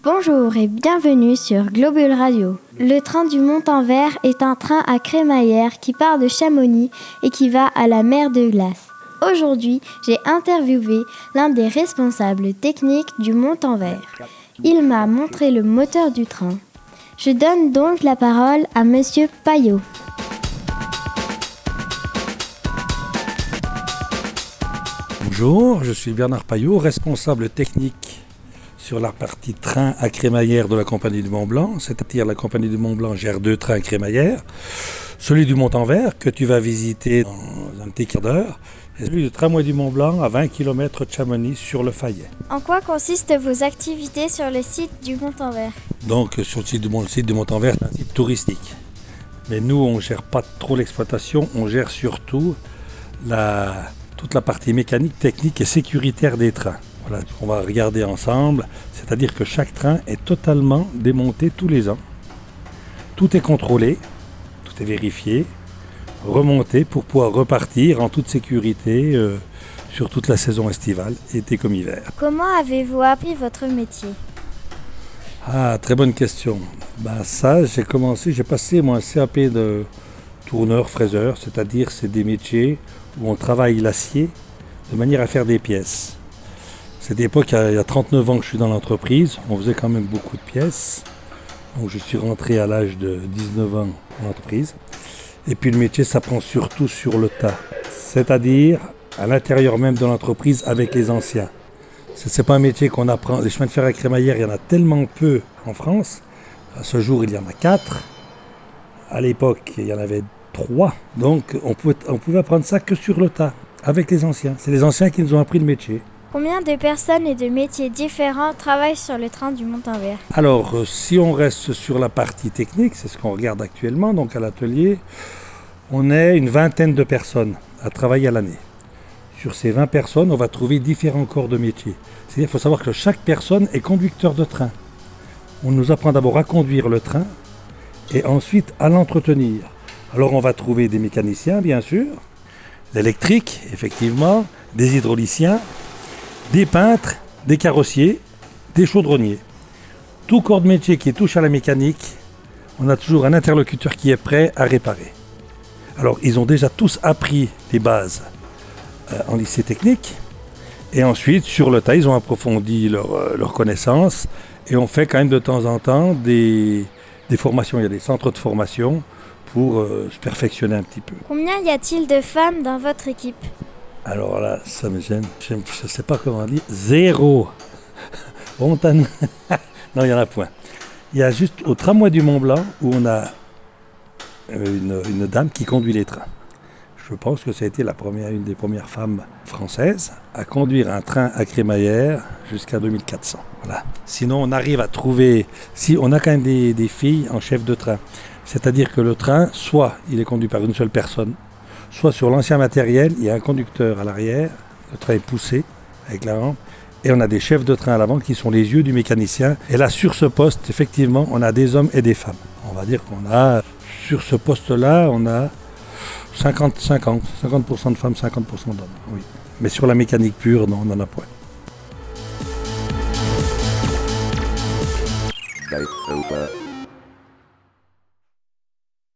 Bonjour et bienvenue sur Globule Radio. Le train du Mont-en-Vert est un train à crémaillère qui part de Chamonix et qui va à la mer de Glace. Aujourd'hui, j'ai interviewé l'un des responsables techniques du Mont-en-Vert. Il m'a montré le moteur du train. Je donne donc la parole à Monsieur Payot. Bonjour, je suis Bernard Payot, responsable technique sur la partie train à crémaillère de la Compagnie du Mont-Blanc. C'est-à-dire la Compagnie du Mont-Blanc gère 2 trains à crémaillère. Celui du Mont-en-Vert que tu vas visiter dans un petit quart d'heure. Et celui du tramway du Mont-Blanc à 20 km de Chamonix sur le Fayet. En quoi consistent vos activités sur le site du Mont-en-Vert ? Donc sur le site du Mont-en-Vert, c'est un site touristique. Mais nous, on ne gère pas trop l'exploitation, on gère surtout toute la partie mécanique, technique et sécuritaire des trains. Voilà ce qu'on va regarder ensemble, c'est-à-dire que chaque train est totalement démonté tous les ans. Tout est contrôlé, tout est vérifié, remonté pour pouvoir repartir en toute sécurité sur toute la saison estivale, été comme hiver. Comment avez-vous appris votre métier ? Ah, très bonne question. J'ai passé un CAP de tourneur, fraiseur, c'est-à-dire c'est des métiers où on travaille l'acier de manière à faire des pièces. Cette époque, il y a 39 ans que je suis dans l'entreprise, on faisait quand même beaucoup de pièces. Donc je suis rentré à l'âge de 19 ans dans l'entreprise. Et puis le métier s'apprend surtout sur le tas, c'est-à-dire à l'intérieur même de l'entreprise avec les anciens. Ce n'est pas un métier qu'on apprend. Les chemins de fer à crémaillère, il y en a tellement peu en France. À ce jour, il y en a 4. À l'époque, il y en avait 3. Donc on pouvait apprendre ça que sur le tas, avec les anciens. C'est les anciens qui nous ont appris le métier. Combien de personnes et de métiers différents travaillent sur le train du Mont-en-Vert ? Alors, si on reste sur la partie technique, c'est ce qu'on regarde actuellement, donc à l'atelier, on est une vingtaine de personnes à travailler à l'année. Sur ces 20 personnes, on va trouver différents corps de métier. C'est-à-dire qu'il faut savoir que chaque personne est conducteur de train. On nous apprend d'abord à conduire le train et ensuite à l'entretenir. Alors on va trouver des mécaniciens, bien sûr, l'électrique, effectivement, des hydrauliciens, des peintres, des carrossiers, des chaudronniers. Tout corps de métier qui touche à la mécanique, on a toujours un interlocuteur qui est prêt à réparer. Alors, ils ont déjà tous appris les bases en lycée technique. Et ensuite, sur le tas, ils ont approfondi leurs connaissances. Et on fait quand même de temps en temps des formations. Il y a des centres de formation pour se perfectionner un petit peu. Combien y a-t-il de femmes dans votre équipe ? Alors là, ça me gêne. Je ne sais pas comment dire. 0. Non, il n'y en a point. Il y a juste au tramway du Mont-Blanc où on a une dame qui conduit les trains. Je pense que ça a été une des premières femmes françaises à conduire un train à crémaillère jusqu'à 2400. Voilà. Sinon, on arrive à trouver... on a quand même des filles en chef de train. C'est-à-dire que le train, soit il est conduit par une seule personne, soit sur l'ancien matériel, il y a un conducteur à l'arrière, le train est poussé avec la rampe, et on a des chefs de train à l'avant qui sont les yeux du mécanicien. Et là, sur ce poste, effectivement, on a des hommes et des femmes. On va dire sur ce poste-là, on a 50% de femmes, 50% d'hommes. Oui. Mais sur la mécanique pure, non, on n'en a point. Game over.